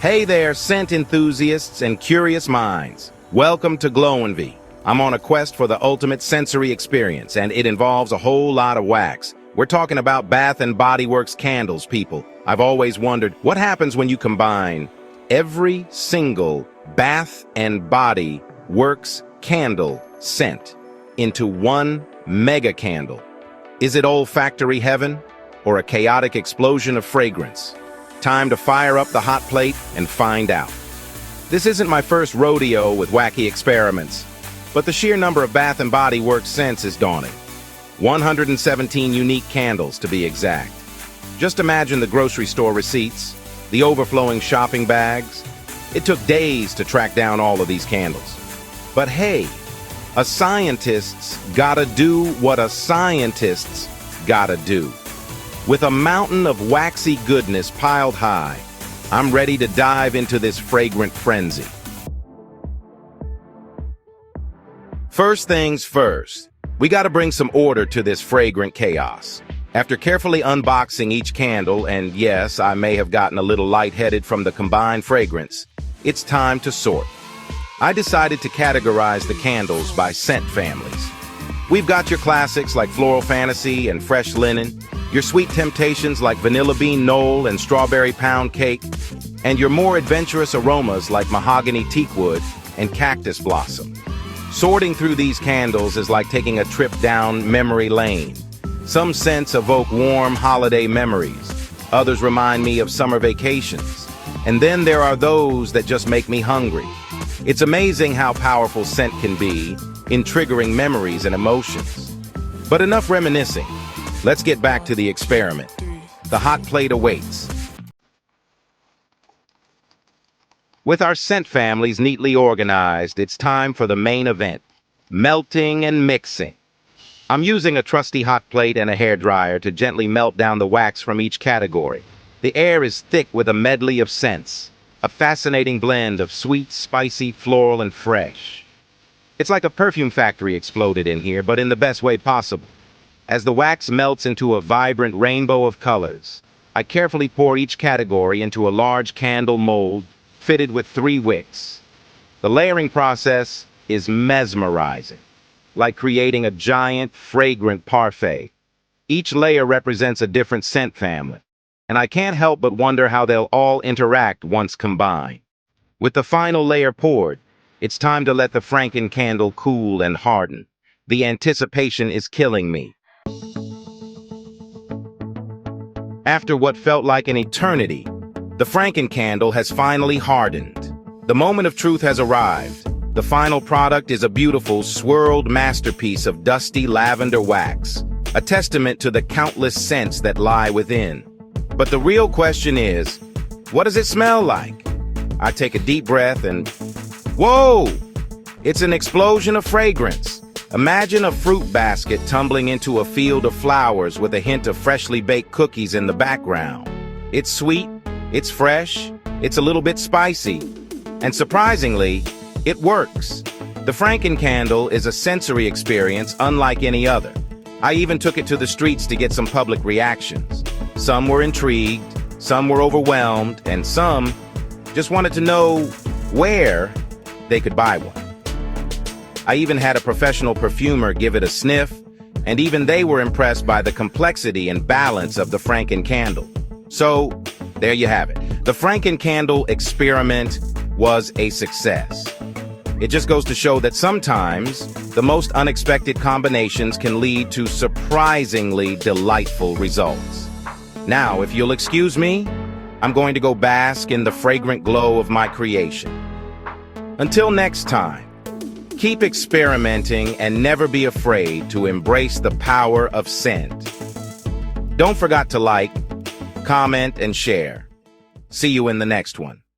Hey there, scent enthusiasts and curious minds. Welcome to Glowenvy. I'm on a quest for the ultimate sensory experience, and it involves a whole lot of wax. We're talking about Bath and Body Works candles, people. I've always wondered, what happens when you combine every single Bath and Body Works candle scent into one mega candle? Is it olfactory heaven or a chaotic explosion of fragrance? Time to fire up the hot plate and find out. This isn't my first rodeo with wacky experiments, but the sheer number of Bath and Body Works scents is daunting. 117 unique candles, to be exact. Just imagine the grocery store receipts, the overflowing shopping bags. It took days to track down all of these candles. But hey, a scientist's gotta do what a scientist's gotta do. With a mountain of waxy goodness piled high, I'm ready to dive into this fragrant frenzy. First things first, we gotta bring some order to this fragrant chaos. After carefully unboxing each candle, and yes, I may have gotten a little lightheaded from the combined fragrance, it's time to sort. I decided to categorize the candles by scent families. We've got your classics like Floral Fantasy and Fresh Linen, your sweet temptations like Vanilla Bean Knoll and Strawberry Pound Cake, and your more adventurous aromas like Mahogany Teakwood and Cactus Blossom. Sorting through these candles is like taking a trip down memory lane. Some scents evoke warm holiday memories, others remind me of summer vacations, and then there are those that just make me hungry. It's amazing how powerful scent can be in triggering memories and emotions. But enough reminiscing. Let's get back to the experiment. The hot plate awaits. With our scent families neatly organized, it's time for the main event, melting and mixing. I'm using a trusty hot plate and a hairdryer to gently melt down the wax from each category. The air is thick with a medley of scents, a fascinating blend of sweet, spicy, floral, and fresh. It's like a perfume factory exploded in here, but in the best way possible. As the wax melts into a vibrant rainbow of colors, I carefully pour each category into a large candle mold fitted with 3 wicks. The layering process is mesmerizing, like creating a giant, fragrant parfait. Each layer represents a different scent family, and I can't help but wonder how they'll all interact once combined. With the final layer poured, it's time to let the Franken-Candle cool and harden. The anticipation is killing me. After what felt like an eternity, the Franken-Candle has finally hardened. The moment of truth has arrived. The final product is a beautiful, swirled masterpiece of dusty lavender wax, a testament to the countless scents that lie within. But the real question is, what does it smell like? I take a deep breath and, whoa! It's an explosion of fragrance. Imagine a fruit basket tumbling into a field of flowers with a hint of freshly baked cookies in the background. It's sweet, it's fresh, it's a little bit spicy, and surprisingly, it works. The Franken-Candle is a sensory experience unlike any other. I even took it to the streets to get some public reactions. Some were intrigued, some were overwhelmed, and some just wanted to know where they could buy one. I even had a professional perfumer give it a sniff, and even they were impressed by the complexity and balance of the Franken-Candle. So, there you have it. The Franken-Candle experiment was a success. It just goes to show that sometimes the most unexpected combinations can lead to surprisingly delightful results. Now, if you'll excuse me, I'm going to go bask in the fragrant glow of my creation. Until next time, keep experimenting and never be afraid to embrace the power of scent. Don't forget to like, comment, and share. See you in the next one.